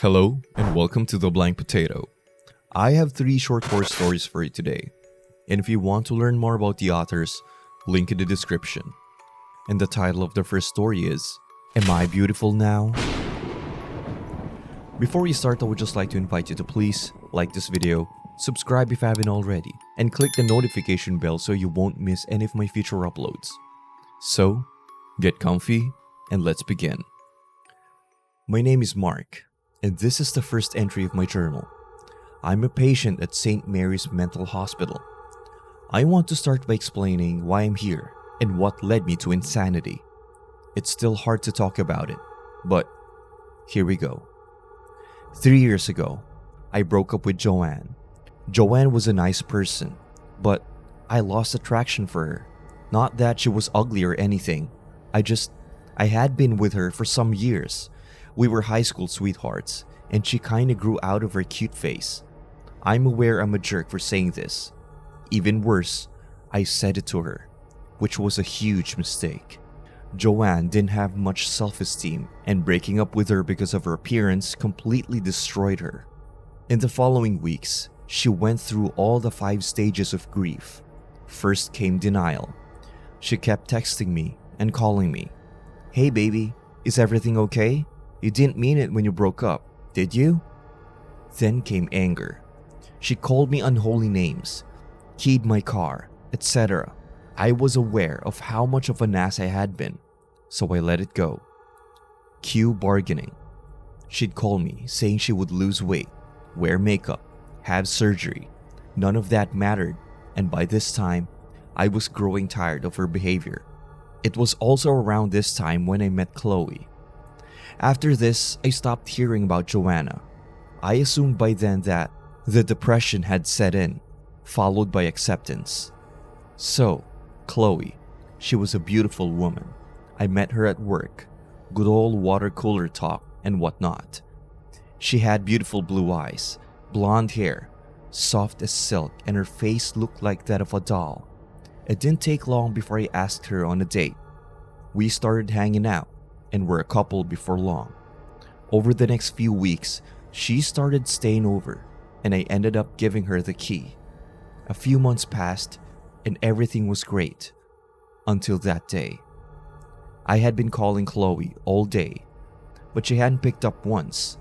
Hello and welcome to The Blank Potato. I have 3 short horror stories for you today, and if you want to learn more about the authors, link in the description. And the title of the first story is, Am I Beautiful Now? Before we start, I would just like to invite you to please like this video, subscribe if you haven't already, and click the notification bell so you won't miss any of my future uploads. So, get comfy and let's begin. My name is Mark, and this is the first entry of my journal. I'm a patient at St. Mary's Mental Hospital. I want to start by explaining why I'm here and what led me to insanity. It's still hard to talk about it, but here we go. 3 years ago, I broke up with Joanne. Joanne was a nice person, but I lost attraction for her. Not that she was ugly or anything. I had been with her for some years. We were high school sweethearts, and she kinda grew out of her cute face. I'm aware I'm a jerk for saying this. Even worse, I said it to her, which was a huge mistake. Joanne didn't have much self-esteem, and breaking up with her because of her appearance completely destroyed her. In the following weeks, she went through all the 5 stages of grief. First came denial. She kept texting me and calling me. Hey baby, is everything okay? You didn't mean it when you broke up, did you? Then came anger. She called me unholy names, keyed my car, etc. I was aware of how much of an ass I had been, so I let it go. Cue bargaining. She'd call me saying she would lose weight, wear makeup, have surgery. None of that mattered, and by this time, I was growing tired of her behavior. It was also around this time when I met Chloe. After this, I stopped hearing about Joanna. I assumed by then that the depression had set in, followed by acceptance. So, Chloe, she was a beautiful woman. I met her at work, good old water cooler talk and whatnot. She had beautiful blue eyes, blonde hair, soft as silk, and her face looked like that of a doll. It didn't take long before I asked her on a date. We started hanging out and were a couple before long. Over the next few weeks, she started staying over, and I ended up giving her the key. A few months passed, and everything was great. Until that day. I had been calling Chloe all day, but she hadn't picked up once.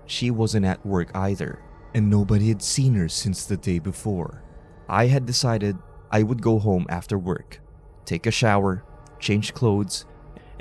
She wasn't at work either, and nobody had seen her since the day before. I had decided I would go home after work, take a shower, change clothes,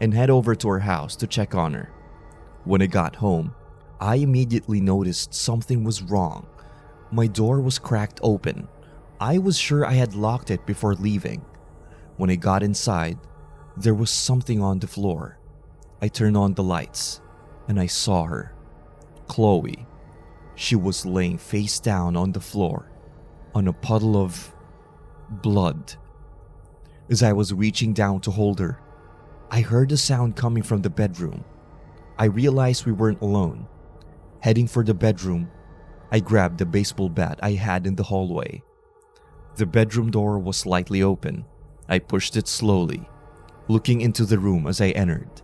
and head over to her house to check on her. When I got home, I immediately noticed something was wrong. My door was cracked open. I was sure I had locked it before leaving. When I got inside, there was something on the floor. I turned on the lights, and I saw her. Chloe. She was laying face down on the floor, on a puddle of blood. As I was reaching down to hold her, I heard a sound coming from the bedroom. I realized we weren't alone. Heading for the bedroom, I grabbed the baseball bat I had in the hallway. The bedroom door was slightly open. I pushed it slowly, looking into the room as I entered.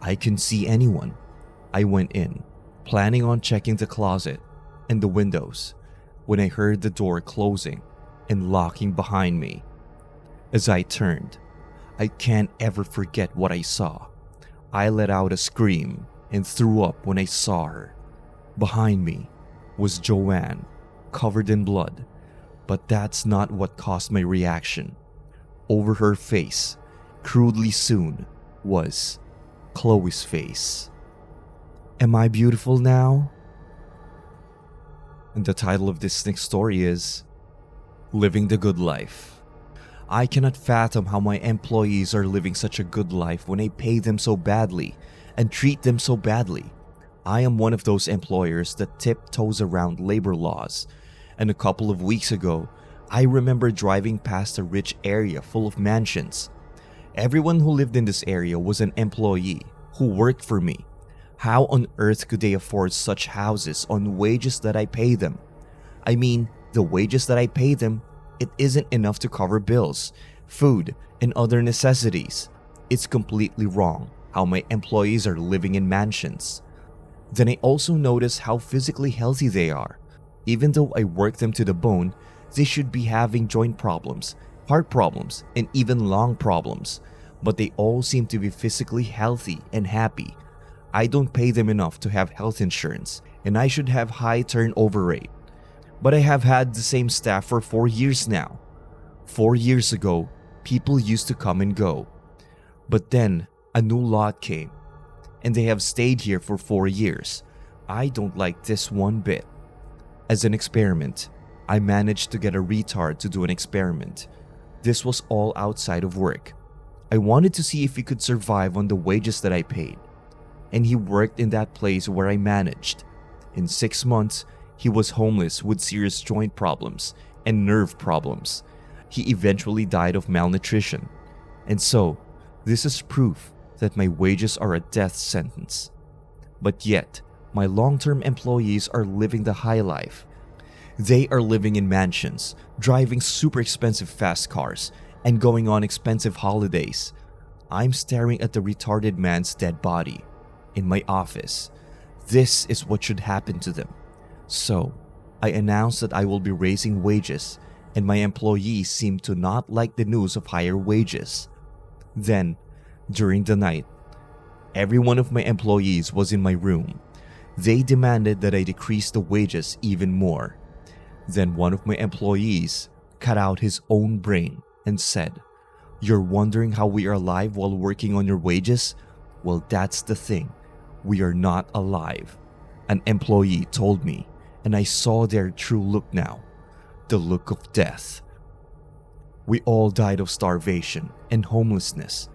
I couldn't see anyone. I went in, planning on checking the closet and the windows, when I heard the door closing and locking behind me. As I turned, I can't ever forget what I saw. I let out a scream and threw up when I saw her. Behind me was Joanne, covered in blood, but that's not what caused my reaction. Over her face, crudely sewn, was Chloe's face. Am I beautiful now? And the title of this next story is Living the Good Life. I cannot fathom how my employees are living such a good life when I pay them so badly and treat them so badly. I am one of those employers that tiptoes around labor laws, and a couple of weeks ago, I remember driving past a rich area full of mansions. Everyone who lived in this area was an employee who worked for me. How on earth could they afford such houses on wages that I pay them? I mean, the wages that I pay them, it isn't enough to cover bills, food, and other necessities. It's completely wrong how my employees are living in mansions. Then I also noticed how physically healthy they are. Even though I work them to the bone, they should be having joint problems, heart problems, and even lung problems. But they all seem to be physically healthy and happy. I don't pay them enough to have health insurance, and I should have high turnover rate. But I have had the same staff for 4 years now. 4 years ago, people used to come and go. But then, a new lot came, and they have stayed here for 4 years. I don't like this one bit. As an experiment, I managed to get a retard to do an experiment. This was all outside of work. I wanted to see if he could survive on the wages that I paid. And he worked in that place where I managed. In 6 months, he was homeless with serious joint problems and nerve problems. He eventually died of malnutrition. And so, this is proof that my wages are a death sentence. But yet, my long-term employees are living the high life. They are living in mansions, driving super expensive fast cars, and going on expensive holidays. I'm staring at the retarded man's dead body in my office. This is what should happen to them. So, I announced that I will be raising wages, and my employees seem to not like the news of higher wages. Then, during the night, every one of my employees was in my room. They demanded that I decrease the wages even more. Then one of my employees cut out his own brain and said, "You're wondering how we are alive while working on your wages? Well, that's the thing. We are not alive." An employee told me, and I saw their true look now. The look of death. We all died of starvation and homelessness,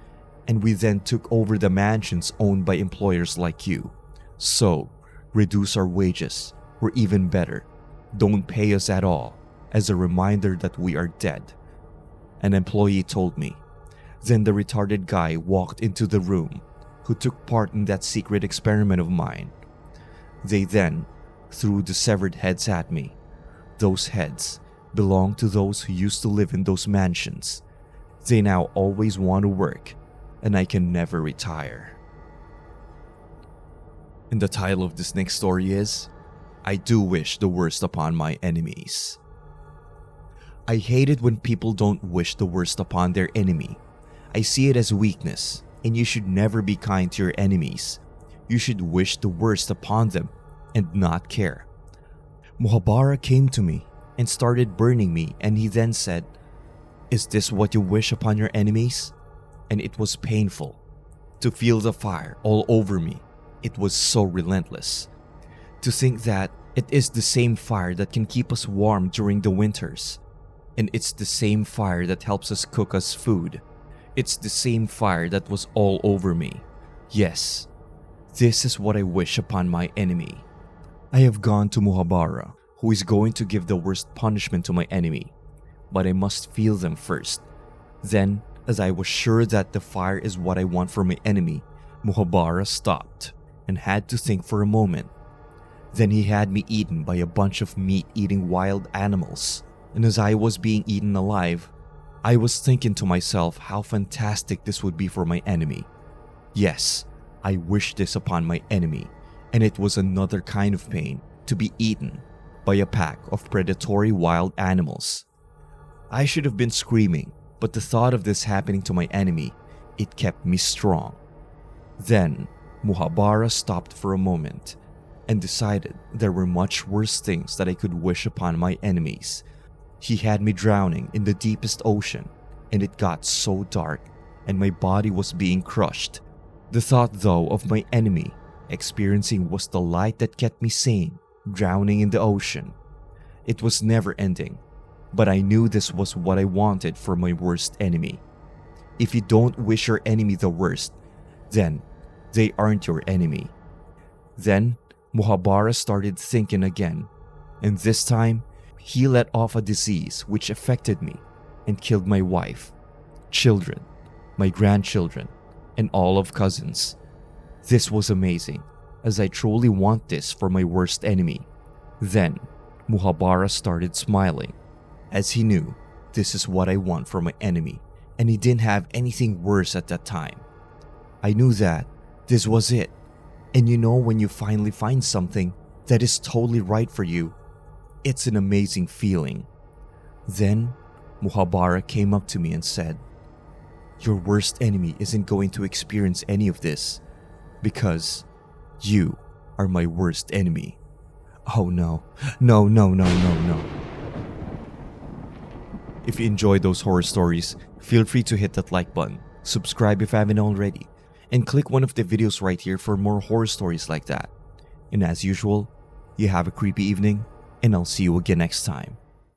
and we then took over the mansions owned by employers like you. So, reduce our wages, or even better, don't pay us at all, as a reminder that we are dead. An employee told me. Then the retarded guy walked into the room, who took part in that secret experiment of mine. They then threw the severed heads at me. Those heads belong to those who used to live in those mansions. They now always want to work, and I can never retire. And the title of this next story is, I do wish the worst upon my enemies. I hate it when people don't wish the worst upon their enemy. I see it as weakness, and you should never be kind to your enemies. You should wish the worst upon them and not care. Muhabara came to me and started burning me, and he then said, "Is this what you wish upon your enemies?" And it was painful to feel the fire all over me. It was so relentless. To think that it is the same fire that can keep us warm during the winters. And it's the same fire that helps us cook us food. It's the same fire that was all over me. Yes, this is what I wish upon my enemy. I have gone to Muhabara, who is going to give the worst punishment to my enemy. But I must feel them first. Then, as I was sure that the fire is what I want for my enemy, Muhabara stopped and had to think for a moment. Then he had me eaten by a bunch of meat-eating wild animals. And as I was being eaten alive, I was thinking to myself how fantastic this would be for my enemy. Yes, I wished this upon my enemy, and it was another kind of pain to be eaten by a pack of predatory wild animals. I should have been screaming, but the thought of this happening to my enemy, it kept me strong. Then, Muhabara stopped for a moment and decided there were much worse things that I could wish upon my enemies. He had me drowning in the deepest ocean, and it got so dark, and my body was being crushed. The thought, though, of my enemy experiencing was the light that kept me sane, drowning in the ocean. It was never ending, but I knew this was what I wanted for my worst enemy. If you don't wish your enemy the worst, then they aren't your enemy. Then, Muhabara started thinking again, and this time, he let off a disease which affected me and killed my wife, children, my grandchildren, and all of cousins. This was amazing, as I truly want this for my worst enemy. Then, Muhabara started smiling, as he knew this is what I want for my enemy, and he didn't have anything worse at that time. I knew that this was it. And you know when you finally find something that is totally right for you, it's an amazing feeling. Then, Muhabara came up to me and said, "Your worst enemy isn't going to experience any of this because you are my worst enemy." Oh no, no, no, no, no, no. If you enjoyed those horror stories, feel free to hit that like button, subscribe if you haven't already, and click one of the videos right here for more horror stories like that. And as usual, you have a creepy evening, and I'll see you again next time.